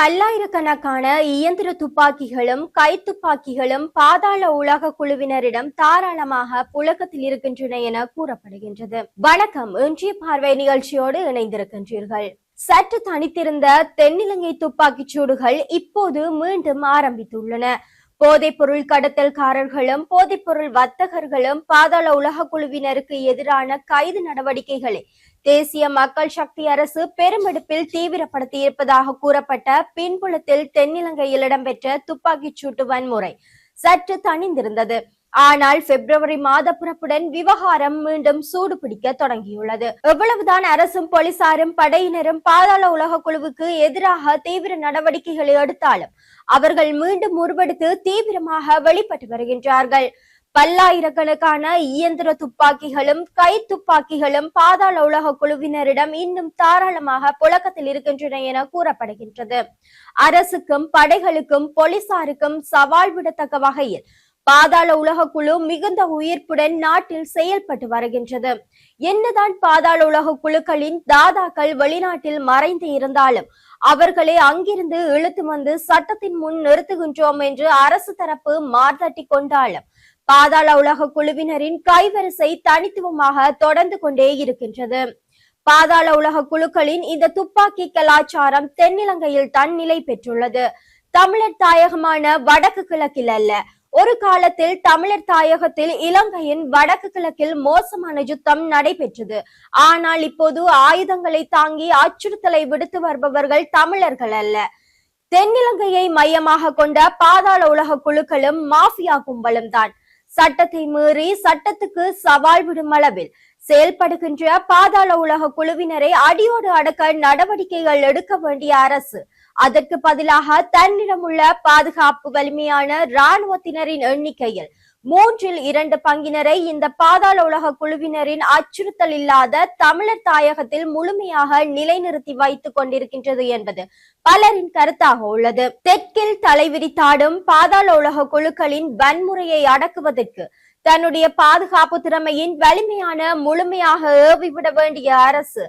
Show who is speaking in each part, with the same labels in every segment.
Speaker 1: பல்லாயிரக்கணக்கான இயந்திர துப்பாக்கிகளும் கைத்துப்பாக்கிகளும் பாதாள உலக குழுவினரிடம் தாராளமாக புழக்கத்தில் இருக்கின்றன என கூறப்படுகின்றது. வணக்கம், இன்றைய பார்வை நிகழ்ச்சியோடு இணைந்திருக்கின்றீர்கள். சற்று தனித்திருந்த தென்னிலங்கை துப்பாக்கிச் சூடுகள் இப்போது மீண்டும் ஆரம்பித்துள்ளன. போதைப் பொருள் கடத்தல்காரர்களும் போதைப் பொருள் வர்த்தகர்களும் பாதாள உலக குழுவினருக்கு எதிரான கைது நடவடிக்கைகளை தேசிய மக்கள் சக்தி அரசு பெருமெடுப்பில் தீவிரப்படுத்தி இருப்பதாக கூறப்பட்ட பின்புலத்தில் தென்னிலங்கையில் இடம்பெற்ற துப்பாக்கிச் சூட்டு வன்முறை சற்று தணிந்திருந்தது. ஆனால் பிப்ரவரி மாத பிறப்புடன் விவகாரம் மீண்டும் சூடு பிடிக்க தொடங்கியுள்ளது. எவ்வளவுதான் அரசும் போலீசாரும் படையினரும் பாதாள உலக குழுவுக்கு எதிராக தீவிர நடவடிக்கைகளை எடுத்தாலும் அவர்கள் மீண்டும் உருவெடுத்து தீவிரமாக வெளிப்பட்டு வருகின்றார்கள். பல்லாயிரக்கணக்கான இயந்திர துப்பாக்கிகளும் கை துப்பாக்கிகளும் பாதாள உலக குழுவினரிடம் இன்னும் தாராளமாக புழக்கத்தில் இருக்கின்றன என கூறப்படுகின்றது. அரசுக்கும் படைகளுக்கும் போலீசாருக்கும் சவால் விடத்தக்க வகையில் பாதாள உலக குழு மிகுந்த உயிர்ப்புடன் நாட்டில் செயல்பட்டு வருகின்றது. என்னதான் பாதாள உலக குழுக்களின் தாதாக்கள் வெளிநாட்டில் மறைந்து இருந்தாலும் அவர்களை அங்கிருந்து இழுத்து வந்து சட்டத்தின் முன் நிறுத்துகின்றோம் என்று அரசு தரப்பு மார்த்தட்டி கொண்டாலும் பாதாள உலக குழுவினரின் கைவரிசை தனித்துவமாக தொடர்ந்து கொண்டே இருக்கின்றது. பாதாள உலக குழுக்களின் இந்த துப்பாக்கி கலாச்சாரம் தென்னிலங்கையில் தான் நிலை பெற்றுள்ளது. தமிழர் தாயகமான வடக்கு கிழக்கில் அல்ல, ஒரு காலத்தில் தமிழர் தாயகத்தில் இலங்கையின் வடக்கு கிழக்கில் மோசமான யுத்தம் நடைபெற்றது. ஆனால் இப்போது ஆயுதங்களை தாங்கி அச்சுறுத்தலை விடுத்து வருபவர்கள் தமிழர்கள் அல்ல, தென்னிலங்கையை மையமாக கொண்ட பாதாள உலக குழுக்களும் மாஃபியா கும்பலும் தான். சட்டத்தை மீறி சட்டத்துக்கு சவால் விடும் அளவில் செயல்படுகின்ற பாதாள உலக குழுவினரை அடியோடு அடக்க நடவடிக்கைகள் எடுக்க வேண்டிய அரசு அதற்கு பதிலாக தன்னிடமுள்ள பாதுகாப்பு வலிமையான இராணுவத்தினரின் எண்ணிக்கையில் 2/3 பங்கினரை இந்த பாதாள உலக குழுவினரின் அச்சுறுத்தல் இல்லாத தமிழர் தாயகத்தில் முழுமையாக நிலைநிறுத்தி வைத்துக் கொண்டிருக்கின்றது என்பது பலரின் கருத்தாக உள்ளது. தெற்கில் தலைவிரித்தாடும் பாதாள உலக குழுக்களின் வன்முறையை அடக்குவதற்கு தன்னுடைய பாதுகாப்பு திறமையின் வலிமையான முழுமையாக ஏவிவிட வேண்டிய அரசு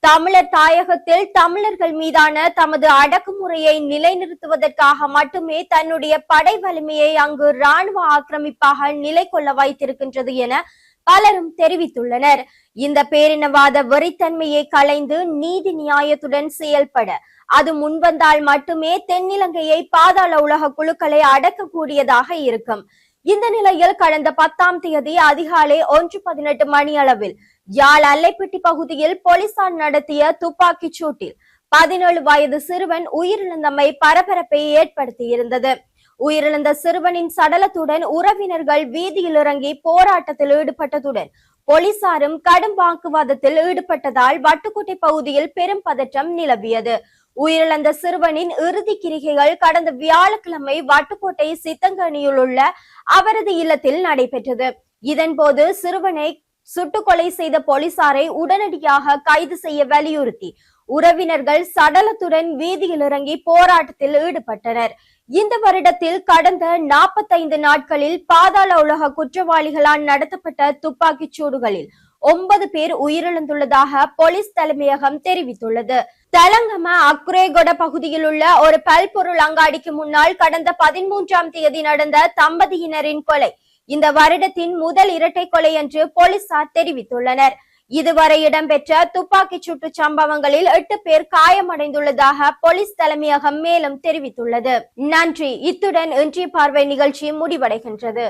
Speaker 1: தமிழர் தாயகத்தில் தமிழர்கள் மீதான தமது அடக்குமுறையை நிலைநிறுத்துவதற்காக மட்டுமே தன்னுடைய படை வலிமையை அங்கு இராணுவ ஆக்கிரமிப்பாக நிலை கொள்ள வைத்திருக்கின்றது என பலரும் தெரிவித்துள்ளனர். இந்த பேரினவாத வெறித்தன்மையை களைந்து நீதி நியாயத்துடன் செயல்பட அது முன்வந்தால் மட்டுமே தென்னிலங்கையை பாதாள உலக குழுக்களை அடக்கக்கூடியதாக இருக்கும். இந்த நிலையில் கடந்த 10ஆம் தேதி அதிகாலை 1:18 மணி அளவில் யாழ் அல்லைப்பட்டி பகுதியில் போலீசார் நடத்திய துப்பாக்கிச் சூட்டில் 17 வயது சிறுவன் உயிரிழந்தமை பரபரப்பை ஏற்படுத்தி இருந்தது. உயிரிழந்த சிறுவனின் சடலத்துடன் உறவினர்கள் வீதியில் இறங்கி போராட்டத்தில் ஈடுபட்டதுடன் போலீசாரும் கடும் வாக்குவாதத்தில் ஈடுபட்டதால் வட்டுக்கோட்டை பகுதியில் பெரும் பதற்றம் நிலவியது. உயிரிழந்த சிறுவனின் இறுதி கிரிகைகள் கடந்த வியாழக்கிழமை வட்டுக்கோட்டை சித்தங்கனியில் உள்ள அவரது இல்லத்தில் நடைபெற்றது. இதன்போது சிறுவனை சுட்டுக்கொலை செய்த போலீசாரை உடனடியாக கைது செய்ய வலியுறுத்தி உறவினர்கள் சடலத்துடன் வீதியில் இறங்கி போராட்டத்தில் ஈடுபட்டனர். இந்த வருடத்தில் கடந்த 45 நாட்களில் பாதாள உலக குற்றவாளிகளால் நடத்தப்பட்ட துப்பாக்கிச் சூடுகளில் 9 பேர் உயிரிழந்துள்ளதாக போலீஸ் தலைமையகம் தெரிவித்துள்ளது. தலங்கம அக்குரேகொட பகுதியில் உள்ள ஒரு பல்பொருள் அங்காடிக்கு முன்னால் கடந்த 13ஆம் தேதி நடந்த தம்பதியினரின் கொலை இந்த வருடத்தின் முதல் இரட்டை கொலை என்று போலீசார் தெரிவித்துள்ளனர். இதுவரை இடம்பெற்ற துப்பாக்கிச் சூட்டு சம்பவங்களில் 8 பேர் காயமடைந்துள்ளதாக போலீஸ் தலைமையகம் மேலும் தெரிவித்துள்ளது. நன்றி. இத்துடன் இன்றைய பார்வை நிகழ்ச்சி முடிவடைகின்றது.